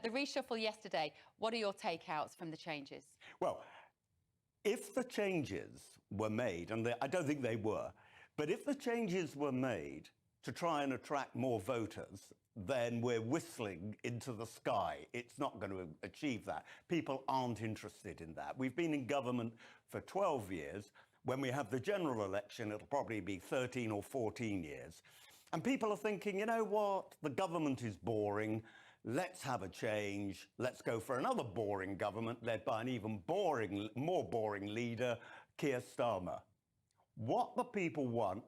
the reshuffle yesterday, what are your takeouts from the changes? Well, if the changes were made, and I don't think they were, but if the changes were made to try and attract more voters, then we're whistling into the sky. It's not going to achieve that. People aren't interested in that. We've been in government for 12 years. When we have the general election, it'll probably be 13 or 14 years. And people are thinking, you know what? The government is boring. Let's have a change. Let's go for another boring government led by an even more boring leader, Keir Starmer. What the people want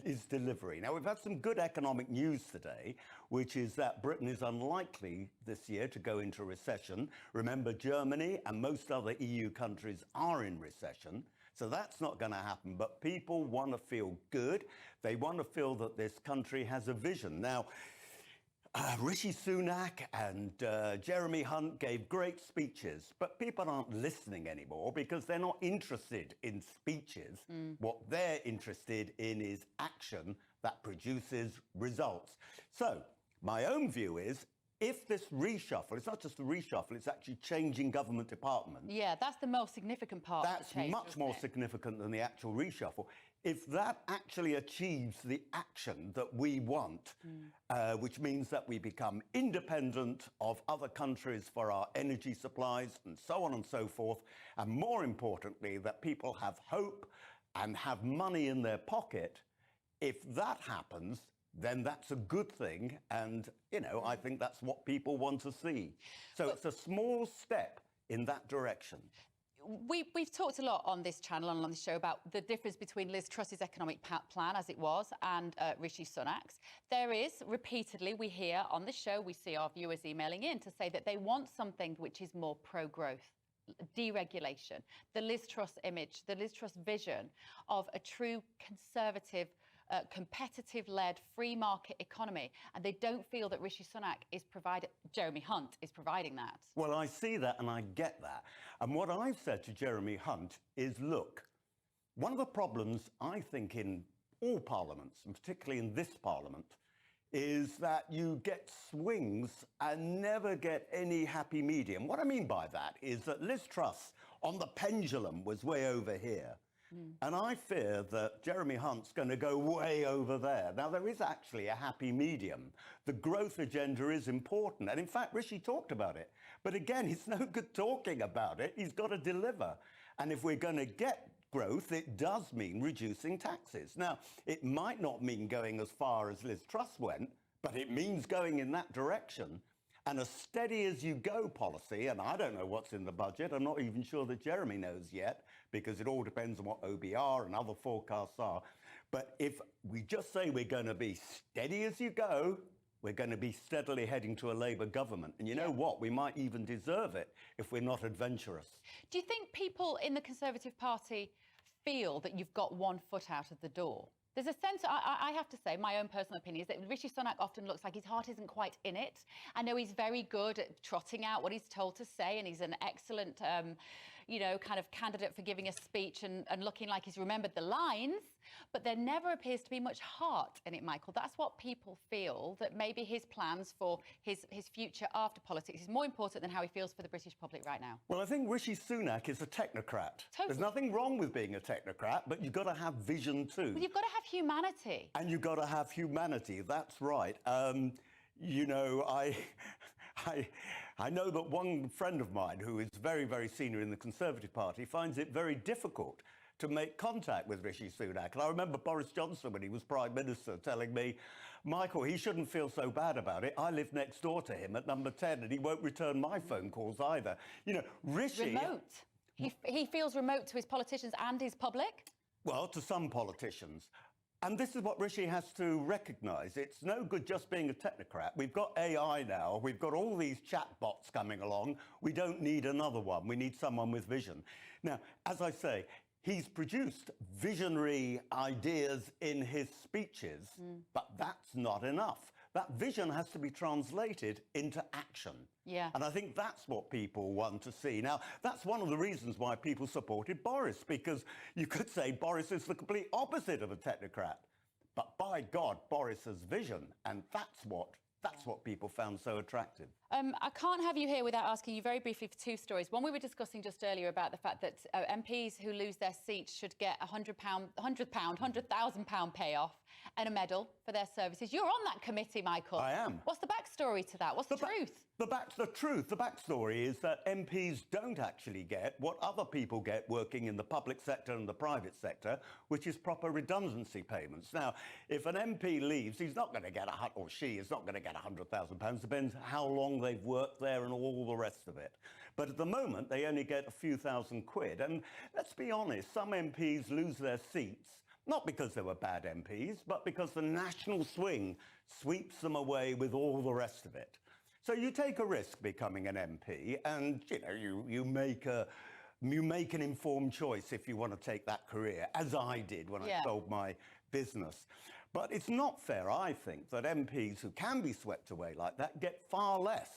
is delivery. Now, we've had some good economic news today, which is that Britain is unlikely this year to go into recession. Remember, Germany and most other EU countries are in recession, so that's not going to happen. But people want to feel good. They want to feel that this country has a vision. Now, Rishi Sunak and Jeremy Hunt gave great speeches, but people aren't listening anymore because they're not interested in speeches. What they're interested in is action that produces results. So my own view is, if this reshuffle, it's not just a reshuffle, it's actually changing government departments. Yeah, that's the most significant part. That's of the change, much more significant than the actual reshuffle. If that actually achieves the action that we want, which means that we become independent of other countries for our energy supplies and so on and so forth, and more importantly, that people have hope and have money in their pocket, if that happens, then that's a good thing. And, you know, I think that's what people want to see. So it's a small step in that direction. We've talked a lot on this channel and on the show about the difference between Liz Truss's economic plan, as it was, and Rishi Sunak's. There is, repeatedly, we hear on the show, we see our viewers emailing in to say that they want something which is more pro-growth. Deregulation, the Liz Truss image, the Liz Truss vision of a true conservative, competitive-led free market economy, and they don't feel that Rishi Sunak is Jeremy Hunt is providing that. Well, I see that and I get that. And what I've said to Jeremy Hunt is, look, one of the problems I think in all parliaments, and particularly in this parliament, is that you get swings and never get any happy medium. What I mean by that is that Liz Truss on the pendulum was way over here. And I fear that Jeremy Hunt's going to go way over there. Now, there is actually a happy medium. The growth agenda is important. And in fact, Rishi talked about it. But again, it's no good talking about it. He's got to deliver. And if we're going to get growth, it does mean reducing taxes. Now, it might not mean going as far as Liz Truss went, but it means going in that direction. And a steady as you go policy, and I don't know what's in the budget, I'm not even sure that Jeremy knows yet, because it all depends on what OBR and other forecasts are. But if we just say we're going to be steady as you go, we're going to be steadily heading to a Labour government. And you know what? We might even deserve it if we're not adventurous. Do you think people in the Conservative Party feel that you've got one foot out of the door? There's a sense, I have to say, my own personal opinion is that Rishi Sunak often looks like his heart isn't quite in it. I know he's very good at trotting out what he's told to say, and he's an excellent, you know, kind of candidate for giving a speech and looking like he's remembered the lines. But there never appears to be much heart in it, Michael. That's what people feel, that maybe his plans for his future after politics is more important than how he feels for the British public right now. Well, I think Rishi Sunak is a technocrat. Totally. There's nothing wrong with being a technocrat, but you've got to have vision too. Well, you've got to have humanity. And you've got to have humanity. That's right. You know, I know that one friend of mine who is very, very senior in the Conservative Party finds it very difficult to make contact with Rishi Sunak. And I remember Boris Johnson, when he was Prime Minister, telling me, Michael, he shouldn't feel so bad about it. I live next door to him at number 10 and he won't return my phone calls either. You know, Rishi... Remote. He feels remote to his politicians and his public? Well, to some politicians. And this is what Rishi has to recognise. It's no good just being a technocrat. We've got AI now. We've got all these chatbots coming along. We don't need another one. We need someone with vision. Now, as I say, he's produced visionary ideas in his speeches, but that's not enough. That vision has to be translated into action. Yeah. And I think that's what people want to see. Now, that's one of the reasons why people supported Boris, because you could say Boris is the complete opposite of a technocrat. But by God, Boris has vision, and that's what That's what people found so attractive. I can't have you here without asking you very briefly for two stories. One, we were discussing just earlier about the fact that MPs who lose their seats should get £100,000 payoff and a medal for their services. You're on that committee, Michael. I am. What's the backstory to that? What's the truth? The backstory is that MPs don't actually get what other people get working in the public sector and the private sector, which is proper redundancy payments. Now, if an MP leaves, he's not going to get or she is not going to get £100,000. Depends how long they've worked there and all the rest of it. But at the moment, they only get a few thousand quid. And let's be honest, some MPs lose their seats, not because they were bad MPs, but because the national swing sweeps them away with all the rest of it. So you take a risk becoming an MP, and you make an informed choice if you want to take that career, as I did when I sold my business. But it's not fair, I think, that MPs who can be swept away like that get far less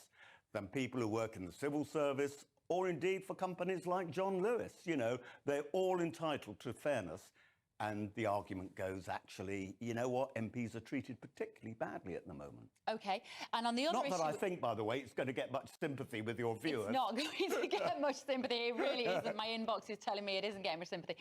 than people who work in the civil service, or indeed for companies like John Lewis. They're all entitled to fairness. And the argument goes, actually, you know what? MPs are treated particularly badly at the moment. OK. And on the other issue... Not that I think, by the way, it's going to get much sympathy with your viewers. It's not going to get much sympathy. It really isn't. My inbox is telling me it isn't getting much sympathy.